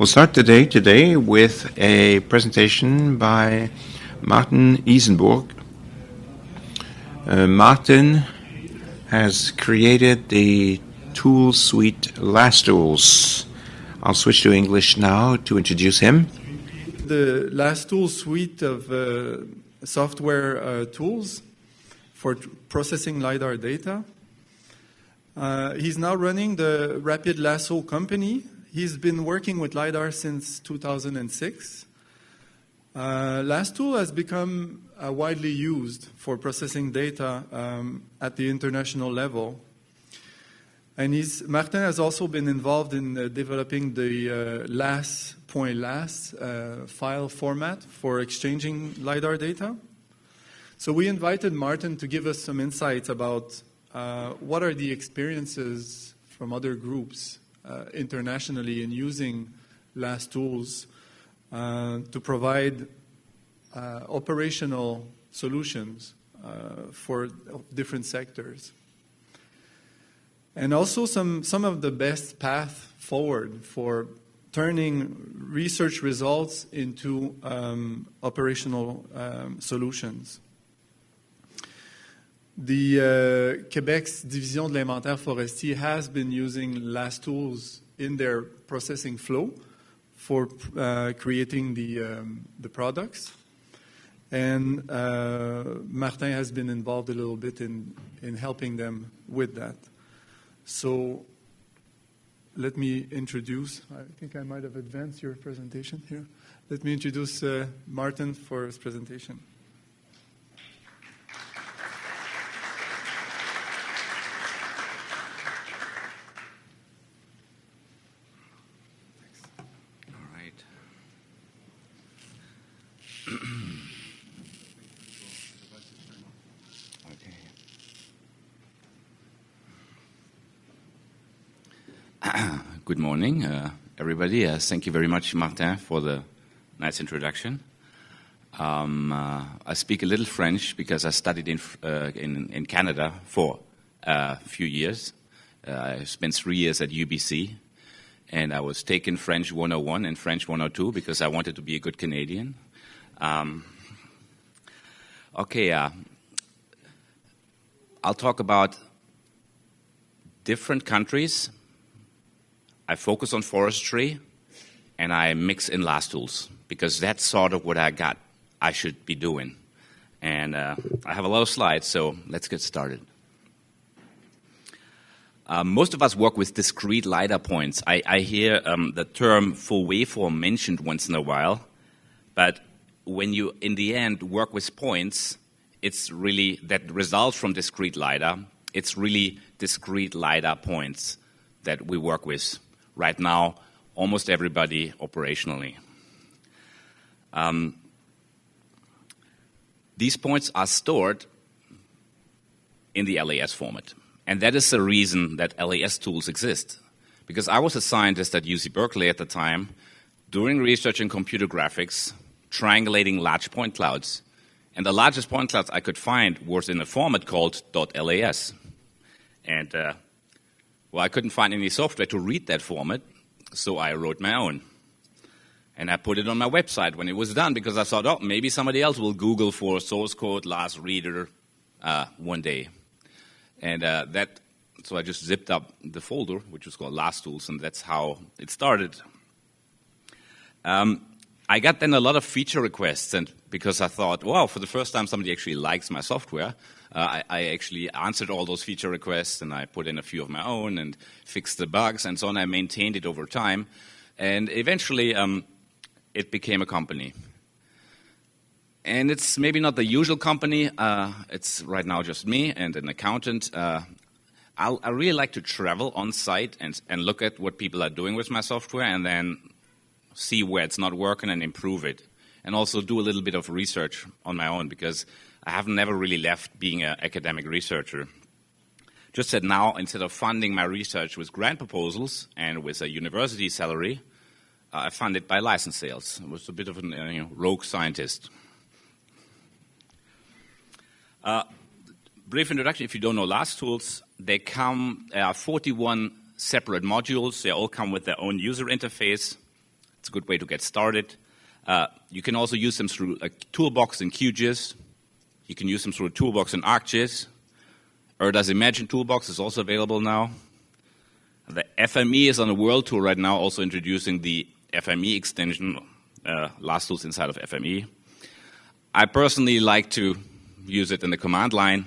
We'll start today with a presentation by Martin Isenburg. Martin has created the tool suite LAStools. I'll switch to English now to introduce him. The LAStools suite of software tools for processing LiDAR data. He's now running the rapidlasso company. He's been working with LiDAR since 2006. LAStool has become widely used for processing data at the international level. And Martin has also been involved in developing the LAS file format for exchanging LiDAR data. So we invited Martin to give us some insights about what are the experiences from other groups internationally in using LAStools to provide operational solutions for different sectors. And also some of the best path forward for turning research results into operational solutions. The Québec's Division de l'Inventaire Forestier has been using LAStools in their processing flow for creating the products. And Martin has been involved a little bit in helping them with that. So let me introduce, I think I might have advanced your presentation here. Let me introduce Martin for his presentation. Good morning, everybody. Thank you very much, Martin, for the nice introduction. I speak a little French because I studied in Canada for a few years. I spent 3 years at UBC, and I was taking French 101 and French 102 because I wanted to be a good Canadian. I'll talk about different countries. I focus on forestry, and I mix in LAStools, because that's sort of what I should be doing. And I have a lot of slides, so let's get started. Most of us work with discrete LiDAR points. I hear the term full waveform mentioned once in a while, but when you, in the end, work with points, it's really, that results from discrete LiDAR, it's really discrete LiDAR points that we work with. Right now, almost everybody operationally. These points are stored in the LAS format. And that is the reason that LAStools exist. Because I was a scientist at UC Berkeley at the time, doing research in computer graphics, triangulating large point clouds. And the largest point clouds I could find was in a format called .las. And I couldn't find any software to read that format, so I wrote my own. And I put it on my website when it was done, because I thought, maybe somebody else will Google for source code LAS reader one day. And so I just zipped up the folder, which was called LAStools, and that's how it started. I got then a lot of feature requests, and because I thought, for the first time somebody actually likes my software, I actually answered all those feature requests, and I put in a few of my own and fixed the bugs and so on. I maintained it over time, and eventually it became a company. And it's maybe not the usual company. It's right now just me and an accountant. I really like to travel on site and look at what people are doing with my software, and then see where it's not working and improve it. And also do a little bit of research on my own, because I have never really left being an academic researcher. Just that now, instead of funding my research with grant proposals and with a university salary, I fund it by license sales. I was a bit of a rogue scientist. Brief introduction, if you don't know LAStools, there are 41 separate modules. They all come with their own user interface. It's a good way to get started. You can also use them through a toolbox in QGIS. You can use them through a toolbox in ArcGIS. Erda's Imagine toolbox is also available now. The FME is on a world tour right now, also introducing the FME extension, LAStools inside of FME. I personally like to use it in the command line.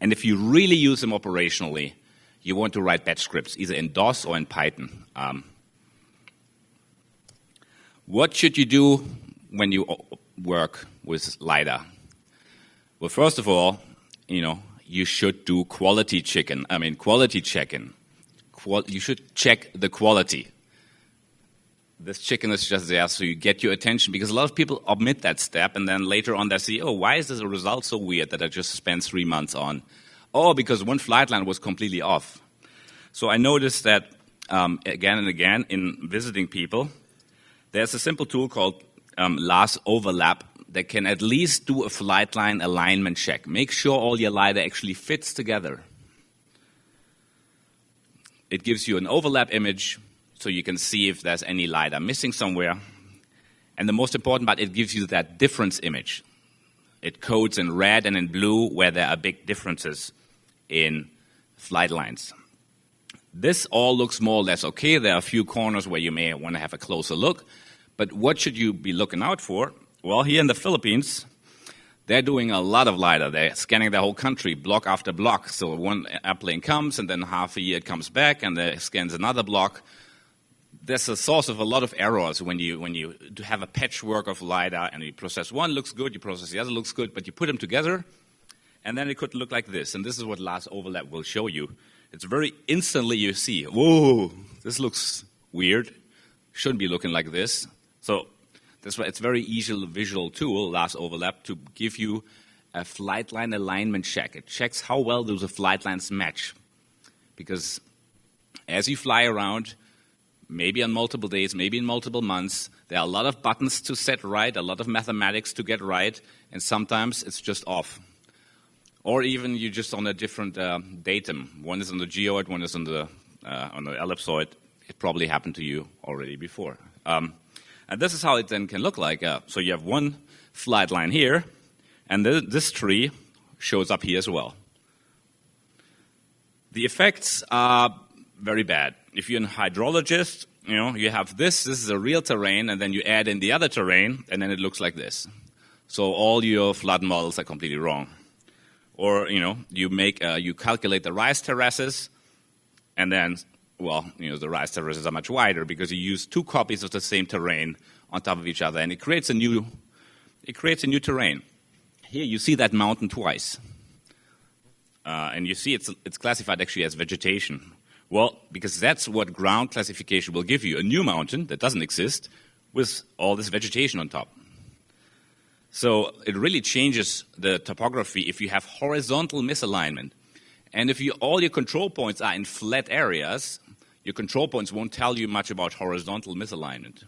And if you really use them operationally, you want to write batch scripts, either in DOS or in Python. What should you do when you work with LiDAR? Well, first of all, you should do quality checking. You should check the quality. This chicken is just there so you get your attention, because a lot of people omit that step, and then later on they see, oh, why is this a result so weird that I just spent 3 months on? Oh, because one flight line was completely off. So I noticed that again and again in visiting people, there's a simple tool called LASoverlap that can at least do a flight line alignment check. Make sure all your LiDAR actually fits together. It gives you an overlap image so you can see if there's any LiDAR missing somewhere. And the most important part, it gives you that difference image. It codes in red and in blue where there are big differences in flight lines. This all looks more or less okay. There are a few corners where you may want to have a closer look. But what should you be looking out for? Well, here in the Philippines, they're doing a lot of LiDAR. They're scanning the whole country, block after block. So one airplane comes, and then half a year it comes back, and they scans another block. There's a source of a lot of errors when you have a patchwork of LiDAR, and you process one, looks good, you process the other, looks good, but you put them together, and then it could look like this. And this is what LASoverlap will show you. It's very instantly you see, whoa, this looks weird. Shouldn't be looking like this. So that's why it's a very easy visual tool, LASoverlap, to give you a flight line alignment check. It checks how well do the flight lines match. Because as you fly around, maybe on multiple days, maybe in multiple months, there are a lot of buttons to set right, a lot of mathematics to get right, and sometimes it's just off. Or even you're just on a different datum. One is on the geoid, one is on the ellipsoid. It probably happened to you already before. And this is how it then can look like. So you have one flight line here, and this tree shows up here as well. The effects are very bad. If you're a hydrologist, you have this is a real terrain, and then you add in the other terrain, and then it looks like this. So all your flood models are completely wrong. Or, you calculate the rise terraces, and then, the rise terraces are much wider because you use 2 copies of the same terrain on top of each other, and it creates a new terrain. Here you see that mountain twice. And you see it's classified actually as vegetation. Well, because that's what ground classification will give you, a new mountain that doesn't exist with all this vegetation on top. So it really changes the topography if you have horizontal misalignment. And if all your control points are in flat areas, your control points won't tell you much about horizontal misalignment.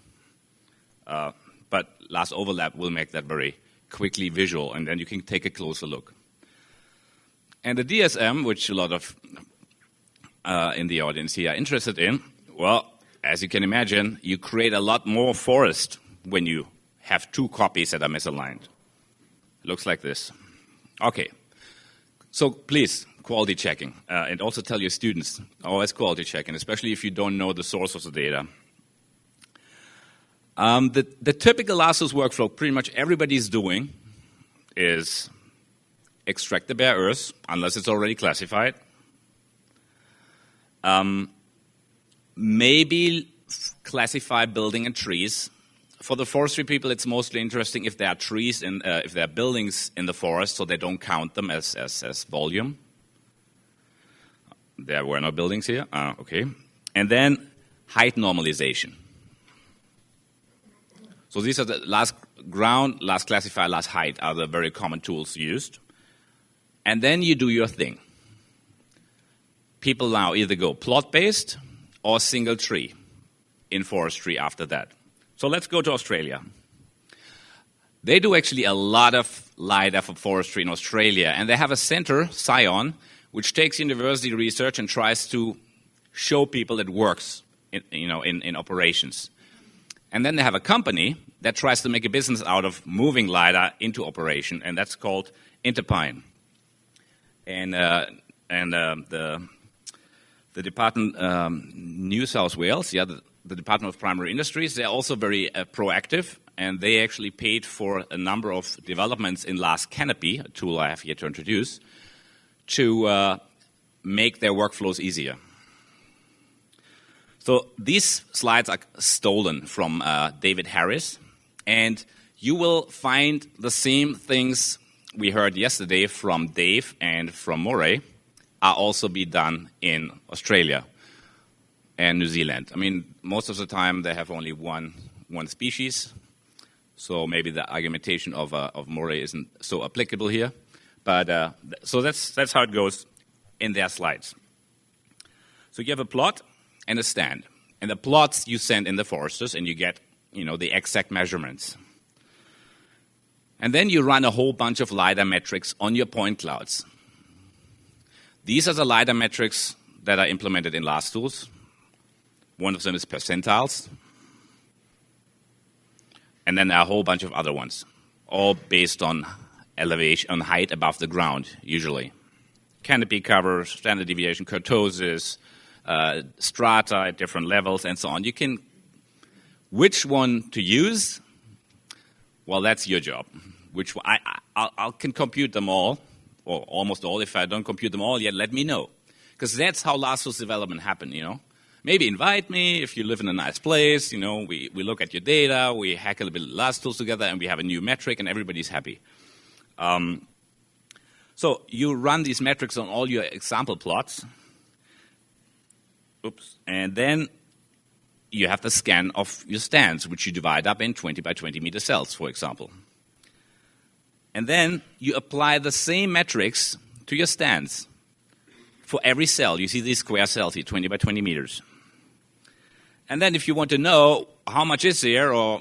But LASoverlap will make that very quickly visual, and then you can take a closer look. And the DSM, which a lot of in the audience here are interested in, well, as you can imagine, you create a lot more forest when you have 2 copies that are misaligned. It looks like this. Okay. So please, quality checking. And also tell your students, always quality checking, especially if you don't know the source of the data. The typical LAStools workflow pretty much everybody's doing is extract the bare earth, unless it's already classified. Maybe classify building and trees. For the forestry people, it's mostly interesting if there are trees and if there are buildings in the forest, so they don't count them as volume. There were no buildings here. Okay. And then height normalization. So these are the last ground, last classify, last height are the very common tools used. And then you do your thing. People now either go plot-based or single tree in forestry after that. So let's go to Australia. They do actually a lot of LiDAR for forestry in Australia, and they have a center, Scion, which takes university research and tries to show people it works in operations. And then they have a company that tries to make a business out of moving LiDAR into operation, and that's called Interpine. And the Department New South Wales, the Department of Primary Industries, they're also very proactive, and they actually paid for a number of developments in LASCanopy, a tool I have here to introduce, to make their workflows easier. So these slides are stolen from David Harris, and you will find the same things we heard yesterday from Dave and from Moray are also be done in Australia and New Zealand. I mean, most of the time they have only one species, so maybe the argumentation of Moray isn't so applicable here. But so that's how it goes in their slides. So you have a plot and a stand, and the plots you send in the Foresters, and you get the exact measurements. And then you run a whole bunch of LiDAR metrics on your point clouds. These are the LiDAR metrics that are implemented in LAStools. One of them is percentiles. And then there are a whole bunch of other ones, all based on elevation, on height above the ground, usually. Canopy cover, standard deviation, kurtosis, strata at different levels, and so on. You can, which one to use? Well, that's your job. Which one, I can compute them all, or almost all. If I don't compute them all yet, let me know. Because that's how LAStools development happen, Maybe invite me if you live in a nice place, we look at your data, we hack a little bit of LAStools together, and we have a new metric, and everybody's happy. So you run these metrics on all your example plots. Oops. And then you have the scan of your stands, which you divide up in 20 by 20 meter cells, for example. And then you apply the same metrics to your stands. For every cell, you see these square cells here, 20 by 20 meters. And then if you want to know how much is there, or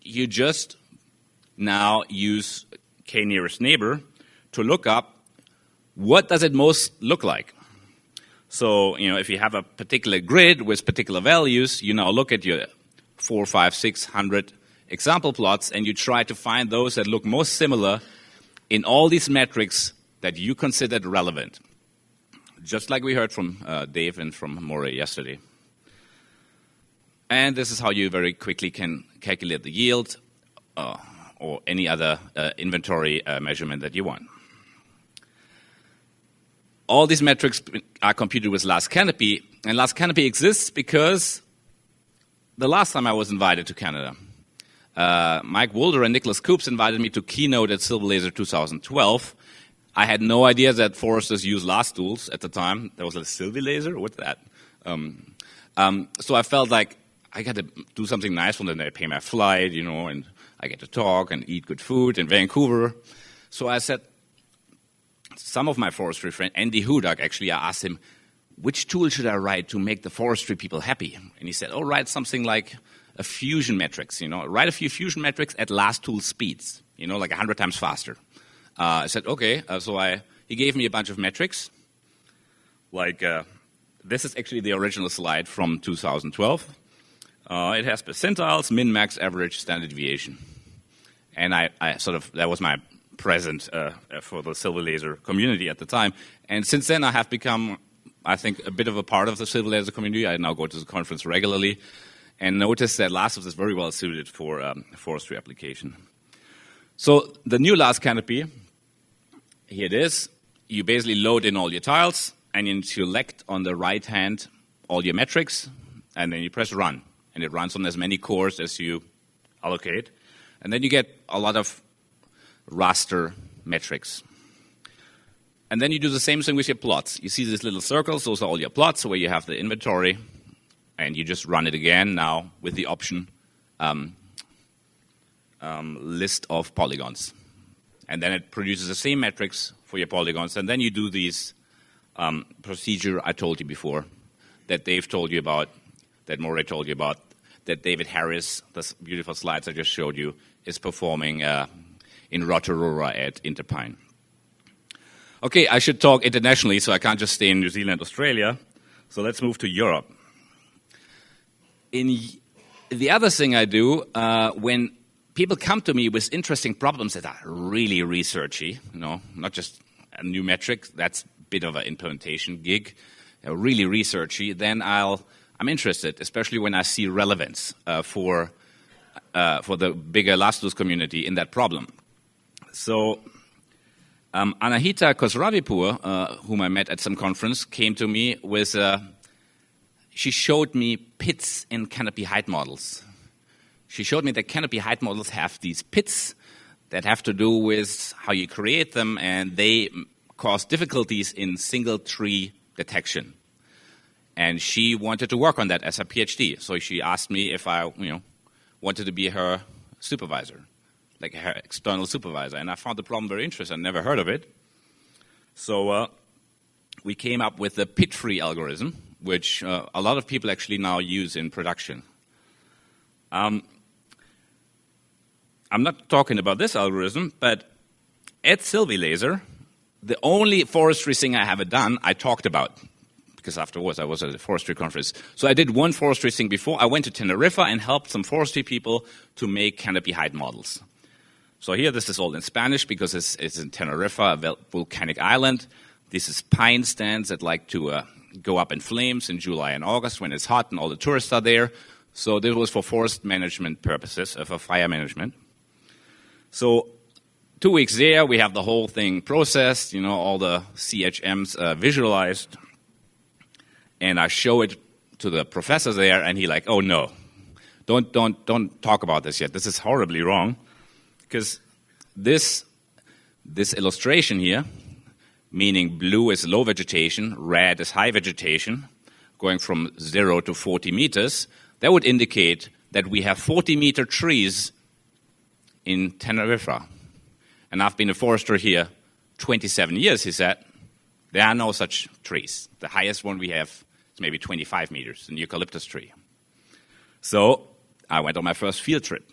you just now use k-nearest neighbor to look up what does it most look like. So, if you have a particular grid with particular values, you now look at your 400, 500, 600 example plots, and you try to find those that look most similar in all these metrics that you considered relevant. Just like we heard from Dave and from Moray yesterday. And this is how you very quickly can calculate the yield or any other inventory measurement that you want. All these metrics are computed with LASCanopy, and LASCanopy exists because the last time I was invited to Canada, Mike Wolder and Nicholas Coops invited me to keynote at Silver Laser 2012. I had no idea that Foresters use LAStools at the time. There was a Silver Laser, what's that? So I felt like I got to do something nice for them. They pay my flight, and I get to talk and eat good food in Vancouver. So I said, some of my forestry friend, Andy Hudak, actually, I asked him, which tool should I write to make the forestry people happy? And he said, write something like a fusion metrics, write a few fusion metrics at LAStool speeds, like 100 times faster. I said, okay, he gave me a bunch of metrics, like this is actually the original slide from 2012. It has percentiles, min, max, average, standard deviation. And that was my present for the Silver Laser community at the time. And since then, I have become, I think, a bit of a part of the Silver Laser community. I now go to the conference regularly and notice that LAStools is very well suited for forestry application. So the new LASCanopy, here it is. You basically load in all your tiles, and you select on the right hand all your metrics, and then you press run. And it runs on as many cores as you allocate. And then you get a lot of raster metrics. And then you do the same thing with your plots. You see these little circles, those are all your plots where you have the inventory, and you just run it again now with the option list of polygons. And then it produces the same metrics for your polygons, and then you do these procedure I told you before, that Dave told you about, that Moray told you about, that David Harris, the beautiful slides I just showed you, is performing in Rotorua at Interpine. Okay, I should talk internationally, so I can't just stay in New Zealand, Australia. So let's move to Europe. In the other thing I do, when people come to me with interesting problems that are really researchy, not just a new metric, that's a bit of an implementation gig, really researchy, then I'm interested, especially when I see relevance for the bigger LAStools community in that problem. So Anahita Khosravipur, whom I met at some conference, came to me with, she showed me pits in canopy height models. She showed me that canopy height models have these pits that have to do with how you create them, and they cause difficulties in single tree detection. And she wanted to work on that as a PhD. So she asked me if I, wanted to be her supervisor, like her external supervisor. And I found the problem very interesting. I never heard of it. So we came up with the pit-free algorithm, which a lot of people actually now use in production. I'm not talking about this algorithm, but at Silvilaser, the only forestry thing I have done, I talked about, because afterwards I was at a forestry conference. So I did one forestry thing before. I went to Tenerife and helped some forestry people to make canopy height models. So here, this is all in Spanish because it's in Tenerife, a volcanic island. This is pine stands that like to go up in flames in July and August when it's hot and all the tourists are there. So this was for forest management purposes, for fire management. So 2 weeks there, we have the whole thing processed, all the CHMs visualized. And I show it to the professor there, and he like, oh no, don't talk about this yet. This is horribly wrong, because this illustration here, meaning blue is low vegetation, red is high vegetation, going from 0 to 40 meters, that would indicate that we have 40-meter trees in Tenerife. And I've been a forester here 27 years, he said. There are no such trees. The highest one we have is maybe 25 meters, an eucalyptus tree. So I went on my first field trip.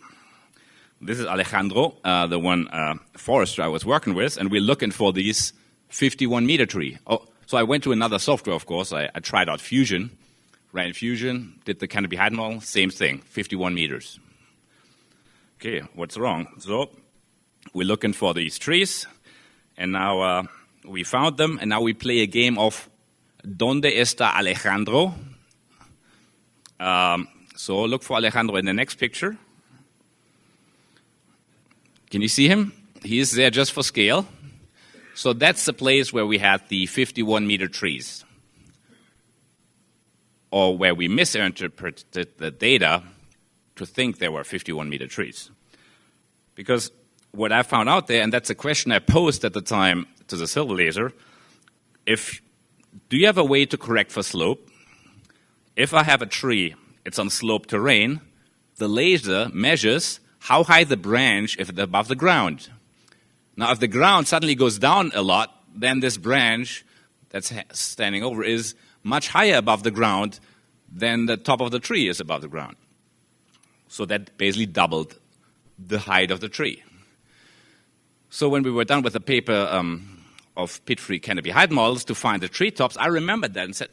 This is Alejandro, the one forester I was working with, and we're looking for these 51-meter tree. Oh, so I went to another software, of course. I tried out Fusion, ran Fusion, did the canopy height model, same thing, 51 meters. Okay, what's wrong? So we're looking for these trees, and now we found them, and now we play a game of ¿Dónde está Alejandro? So look for Alejandro in the next picture. Can you see him? He is there just for scale. So that's the place where we had the 51-meter trees, or where we misinterpreted the data to think there were 51-meter trees. Because what I found out there, and that's a question I posed at the time to the Silvilaser, do you have a way to correct for slope? If I have a tree, it's on slope terrain, the laser measures how high the branch is above the ground. Now, if the ground suddenly goes down a lot, then this branch that's standing over is much higher above the ground than the top of the tree is above the ground. So that basically doubled the height of the tree. So when we were done with the paper of pit-free canopy height models to find the treetops, I remembered that and said,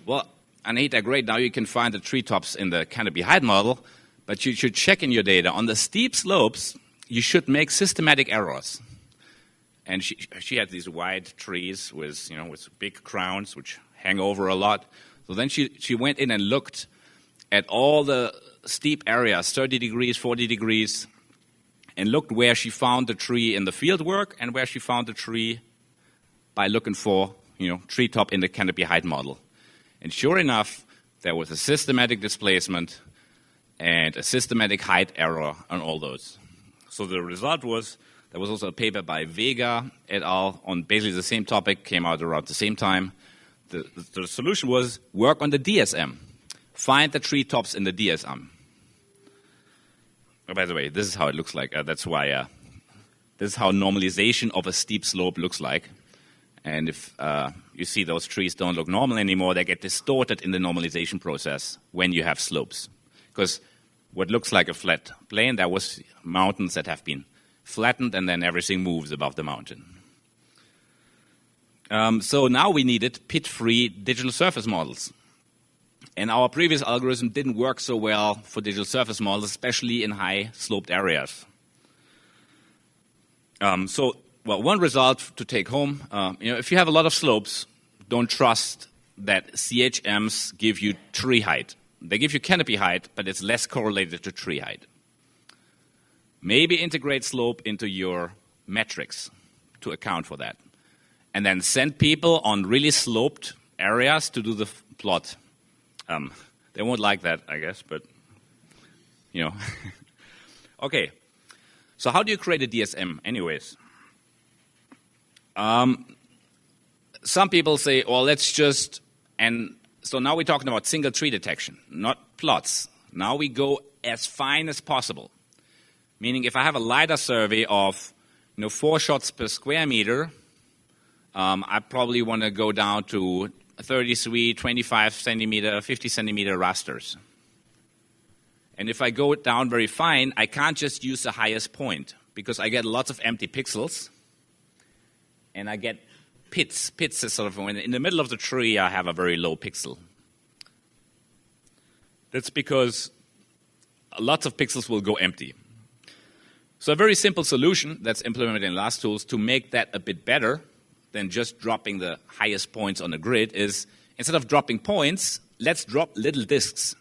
well, Anahita, great, now you can find the treetops in the canopy height model, but you should check in your data. On the steep slopes, you should make systematic errors. And she had these wide trees with, with big crowns, which hang over a lot. So then she went in and looked at all the steep areas, 30 degrees, 40 degrees, and looked where she found the tree in the field work and where she found the tree by looking for, treetop in the canopy height model. And sure enough, there was a systematic displacement and a systematic height error on all those. So the result was, there was also a paper by Vega et al. On basically the same topic, came out around the same time. The solution was work on the DSM. Find the treetops in the DSM. Oh, by the way, this is how it looks like. That's why this is how normalization of a steep slope looks like. And if you see those trees don't look normal anymore, they get distorted in the normalization process when you have slopes. Because what looks like a flat plane, there was mountains that have been flattened, and then everything moves above the mountain. So now we needed pit-free digital surface models. And our previous algorithm didn't work so well for digital surface models, especially in high sloped areas. One result to take home, if you have a lot of slopes, don't trust that CHMs give you tree height. They give you canopy height, but it's less correlated to tree height. Maybe integrate slope into your metrics to account for that. And then send people on really sloped areas to do the plot. They won't like that, I guess, but, Okay, so how do you create a DSM anyways? Some people say, well, let's just, and so now we're talking about single tree detection, not plots. Now we go as fine as possible. Meaning if I have a LiDAR survey of 4 shots per square meter, I probably want to go down to 33, 25 centimeter, 50 centimeter rasters. And if I go down very fine, I can't just use the highest point because I get lots of empty pixels and I get pits. Pits is sort of when in the middle of the tree I have a very low pixel. That's because lots of pixels will go empty. So a very simple solution that's implemented in LAStools to make that a bit better than just dropping the highest points on the grid is, instead of dropping points, let's drop little disks.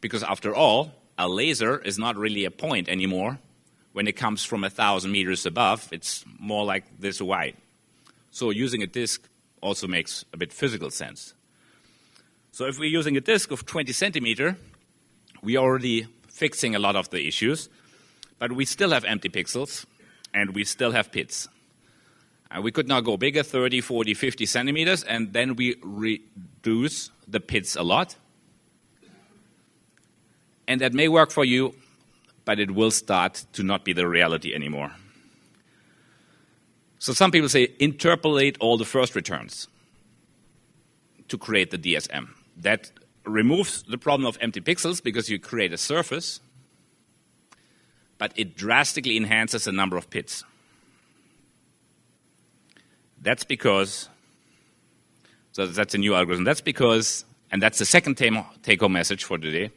Because after all, a laser is not really a point anymore. When it comes from 1,000 meters above, it's more like this wide. So using a disk also makes a bit physical sense. So if we're using a disk of 20 centimeter, we're already fixing a lot of the issues, but we still have empty pixels, and we still have pits. We could now go bigger, 30, 40, 50 centimeters, and then we reduce the pits a lot. And that may work for you, but it will start to not be the reality anymore. So some people say, interpolate all the first returns to create the DSM. That removes the problem of empty pixels because you create a surface, but it drastically enhances the number of pits. That's because, so that's a new algorithm. That's because, and that's the second take-home message for today,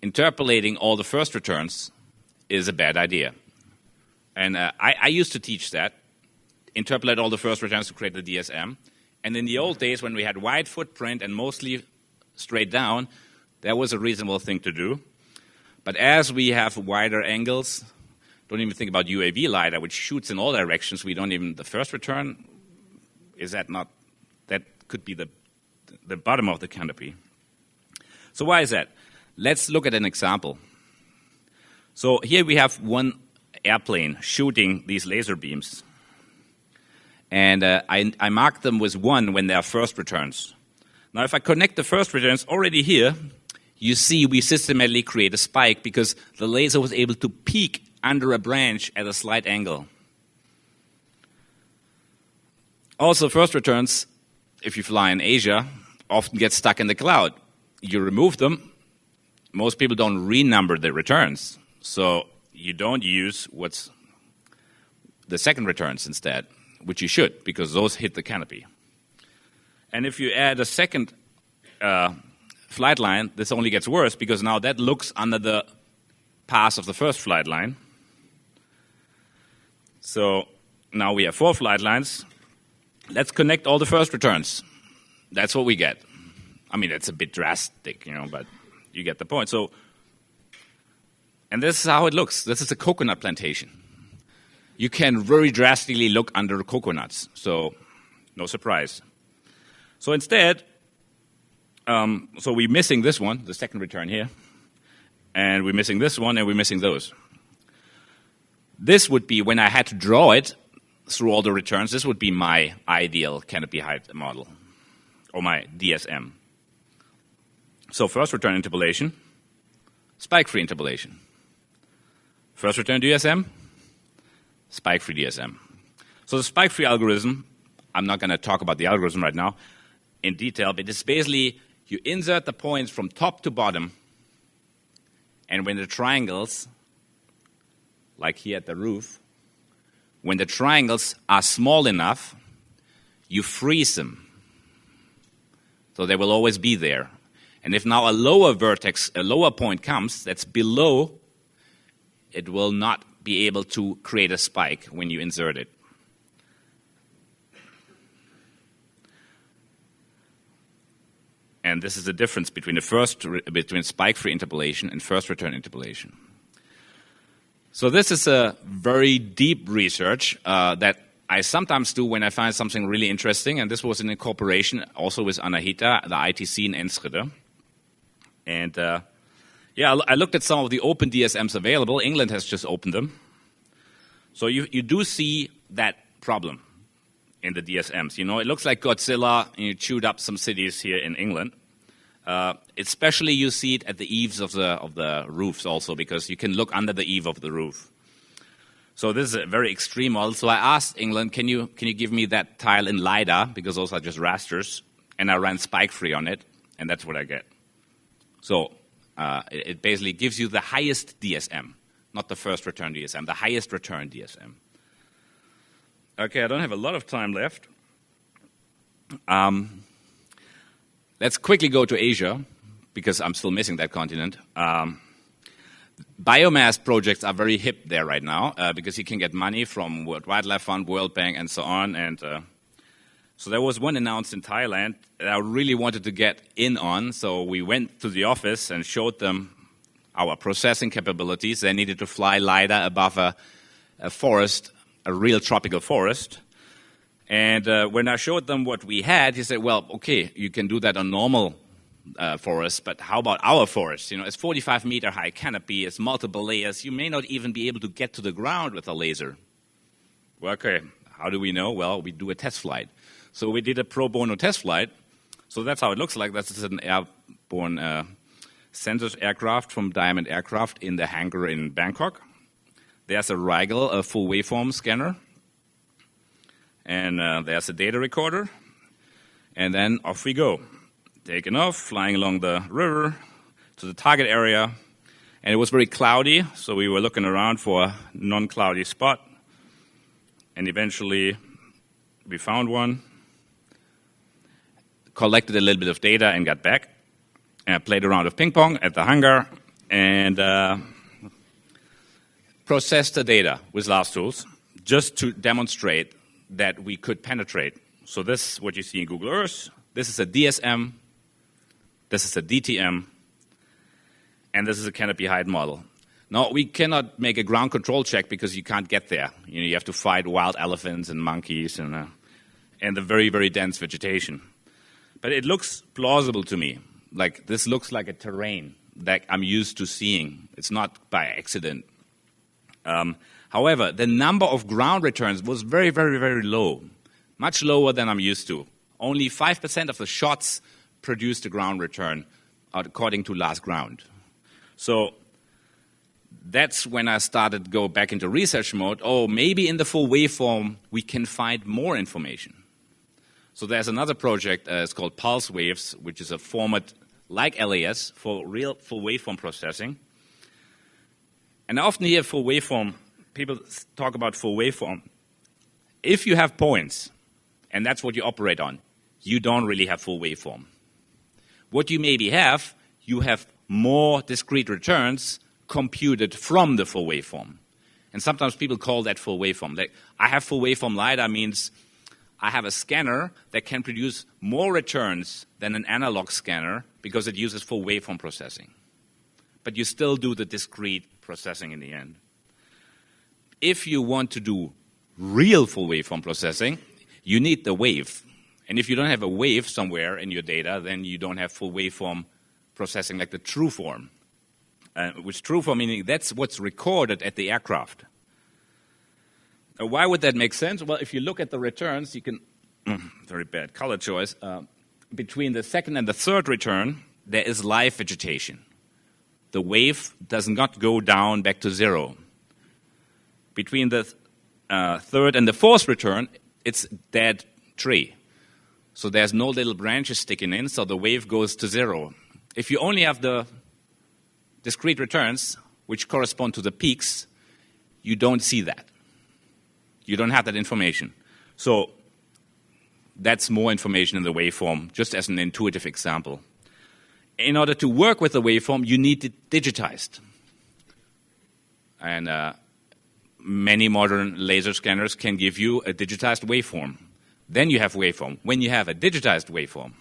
interpolating all the first returns is a bad idea. And I used to teach that, interpolate all the first returns to create the DSM. And in the old days when we had wide footprint and mostly straight down, that was a reasonable thing to do. But as we have wider angles, don't even think about UAV LiDAR, which shoots in all directions. We don't even, the first return, is that not, that could be the bottom of the canopy. So why is that? Let's look at an example. So here we have one airplane shooting these laser beams. And I mark them with 1 when they are first returns. Now if I connect the first returns already here, you see we systematically create a spike because the laser was able to peak under a branch at a slight angle. Also, first returns, if you fly in Asia, often get stuck in the cloud. You remove them. Most people don't renumber the returns. So you don't use what's the second returns instead, which you should, because those hit the canopy. And if you add a second flight line, this only gets worse, because now that looks under the pass of the first flight line. So now we have 4 flight lines. Let's connect all the first returns. That's what we get. I mean, it's a bit drastic, but you get the point. So, and this is how it looks. This is a coconut plantation. You can very drastically look under coconuts, so no surprise. So instead, so we're missing this one, the second return here, and we're missing this one, and we're missing those. This would be, when I had to draw it through all the returns, this would be my ideal canopy height model, or my DSM. So first return interpolation, spike-free interpolation. First return DSM, spike-free DSM. So the spike-free algorithm, I'm not going to talk about the algorithm right now in detail, but it's basically you insert the points from top to bottom, and when the triangles, like here at the roof, when the triangles are small enough, you freeze them. So they will always be there. And if now a lower vertex, a lower point comes that's below, it will not be able to create a spike when you insert it. And this is the difference between between spike-free interpolation and first return interpolation. So this is a very deep research that I sometimes do when I find something really interesting, and this was in cooperation also with Anahita, the ITC in Enschede. And yeah, I looked at some of the open DSMs available. England has just opened them. So you do see that problem in the DSMs. You know, it looks like Godzilla, and you chewed up some cities here in England. Especially you see it at the eaves of the roofs also, because you can look under the eave of the roof. So this is a very extreme model. So I asked England, can you give me that tile in LiDAR, because those are just rasters, and I ran spike-free on it, and that's what I get. So it basically gives you the highest DSM, not the first return DSM, the highest return DSM. Okay, I don't have a lot of time left. Let's quickly go to Asia, because I'm still missing that continent. Biomass projects are very hip there right now, because you can get money from World Wildlife Fund, World Bank, and so on. And so there was one announced in Thailand that I really wanted to get in on. So we went to the office and showed them our processing capabilities. They needed to fly LiDAR above a forest, a real tropical forest. And when I showed them what we had, he said, well, okay, you can do that on normal forests, but how about our forest? You know, it's 45-meter high canopy, it's multiple layers. You may not even be able to get to the ground with a laser. Well, okay, how do we know? Well, we do a test flight. So we did a pro bono test flight. So that's how it looks like. That's an airborne sensors aircraft from Diamond Aircraft in the hangar in Bangkok. There's a Rigel, a full waveform scanner. And there's a data recorder. And then off we go. Taking off, flying along the river to the target area. And it was very cloudy, so we were looking around for a non-cloudy spot. And eventually we found one, collected a little bit of data and got back. And I played a round of ping pong at the hangar and processed the data with LAStools just to demonstrate that we could penetrate. So this is what you see in Google Earth. This is a DSM. This is a DTM. And this is a canopy height model. Now, we cannot make a ground control check because you can't get there. You know, you have to fight wild elephants and monkeys and the very, very dense vegetation. But it looks plausible to me. Like, this looks like a terrain that I'm used to seeing. It's not by accident. However, the number of ground returns was very, very, very low, much lower than I'm used to. Only 5% of the shots produced a ground return according to last ground. So that's when I started to go back into research mode. Oh, maybe in the full waveform we can find more information. So there's another project, it's called Pulse Waves, which is a format like LAS for real full waveform processing. And I often hear full waveform, people talk about full waveform. If you have points, and that's what you operate on, you don't really have full waveform. What you maybe have, you have more discrete returns computed from the full waveform. And sometimes people call that full waveform. Like, I have full waveform LiDAR means I have a scanner that can produce more returns than an analog scanner because it uses full waveform processing. But you still do the discrete processing in the end. If you want to do real full waveform processing, you need the wave. And if you don't have a wave somewhere in your data, then you don't have full waveform processing like the true form. Which true form meaning that's what's recorded at the aircraft. Why would that make sense? Well, if you look at the returns, you can, very bad color choice, between the second and the third return, there is live vegetation. The wave does not go down back to zero. Between the third and the fourth return, it's dead tree. So there's no little branches sticking in, so the wave goes to zero. If you only have the discrete returns, which correspond to the peaks, you don't see that. You don't have that information. So that's more information in the waveform, just as an intuitive example. In order to work with the waveform, you need it digitized. And many modern laser scanners can give you a digitized waveform. Then you have waveform. When you have a digitized waveform,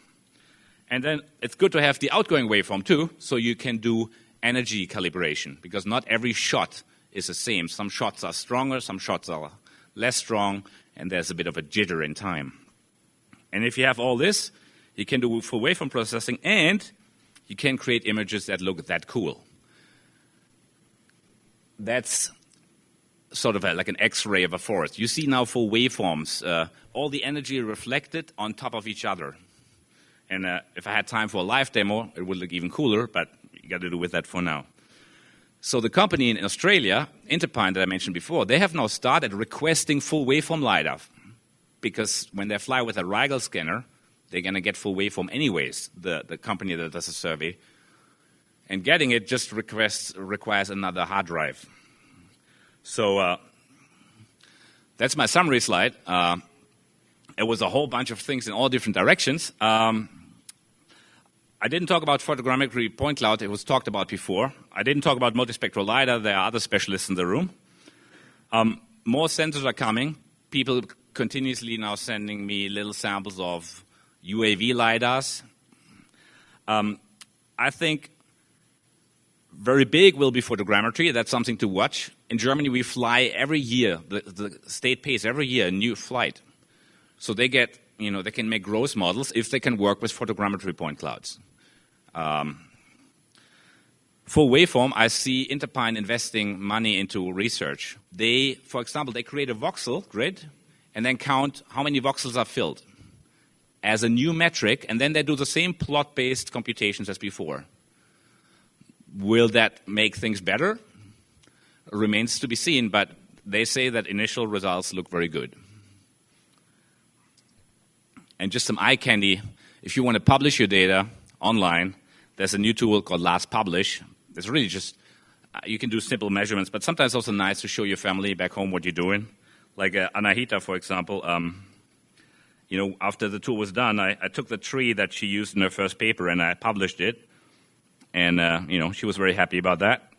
and then it's good to have the outgoing waveform too, so you can do energy calibration, because not every shot is the same. Some shots are stronger, some shots are less strong, and there's a bit of a jitter in time. And if you have all this, you can do full waveform processing, and you can create images that look that cool. That's sort of like an X-ray of a forest. You see now full waveforms, all the energy reflected on top of each other. And if I had time for a live demo, it would look even cooler, but you got to do with that for now. So the company in Australia, Interpine, that I mentioned before, they have now started requesting full waveform LiDAR, because when they fly with a Rigel scanner, they're going to get full waveform anyways, the company that does the survey. And getting it just requires another hard drive. So that's my summary slide. It was a whole bunch of things in all different directions. I didn't talk about photogrammetry point cloud. It was talked about before. I didn't talk about multispectral LiDAR. There are other specialists in the room. More sensors are coming. People continuously now sending me little samples of UAV LiDARs. I think very big will be photogrammetry. That's something to watch. In Germany, we fly every year. The state pays every year a new flight. So they get, they can make gross models if they can work with photogrammetry point clouds. For waveform, I see Interpine investing money into research. They, for example, they create a voxel grid and then count how many voxels are filled as a new metric, and then they do the same plot-based computations as before. Will that make things better? Remains to be seen, but they say that initial results look very good. And just some eye candy, if you want to publish your data online, there's a new tool called LAStPublish. It's really just, you can do simple measurements, but sometimes it's also nice to show your family back home what you're doing. Like Anahita, for example, after the tool was done, I took the tree that she used in her first paper and I published it. And, she was very happy about that.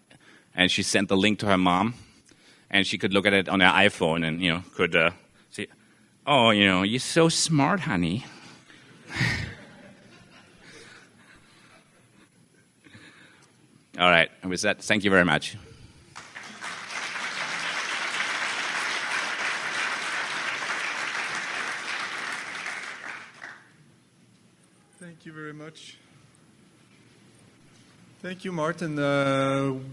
And she sent the link to her mom, and she could look at it on her iPhone and, could see, oh, you're so smart, honey. All right, and with that, thank you very much. Thank you very much. Thank you, Martin.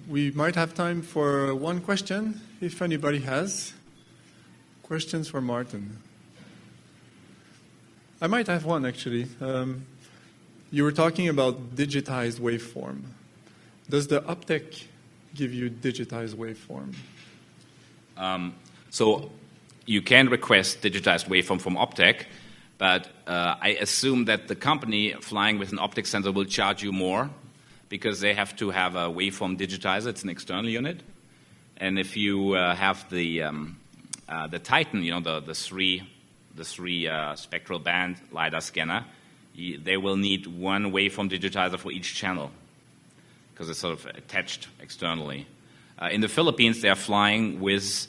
We might have time for one question, if anybody has. Questions for Martin? I might have one, actually. You were talking about digitized waveform. Does the Optec give you digitized waveform? So you can request digitized waveform from Optec, but I assume that the company flying with an Optec sensor will charge you more because they have to have a waveform digitizer. It's an external unit. And if you have the Titan, the three spectral band LiDAR scanner, they will need one waveform digitizer for each channel, because it's sort of attached externally. In the Philippines, they're flying with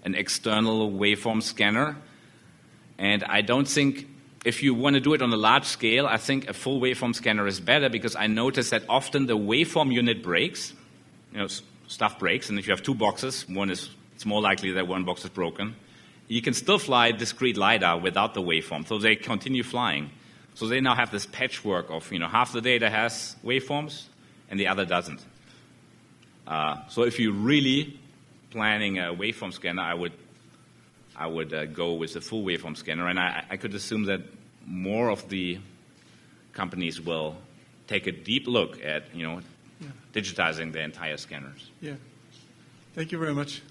an external waveform scanner, and I don't think, if you want to do it on a large scale, I think a full waveform scanner is better, because I notice that often the waveform unit breaks, stuff breaks, and if you have two boxes, it's more likely that one box is broken. You can still fly discrete LiDAR without the waveform, so they continue flying. So they now have this patchwork of, half the data has waveforms, and the other doesn't. So if you're really planning a waveform scanner, I would go with a full waveform scanner, and I could assume that more of the companies will take a deep look at digitizing the entire scanners. Yeah. Thank you very much.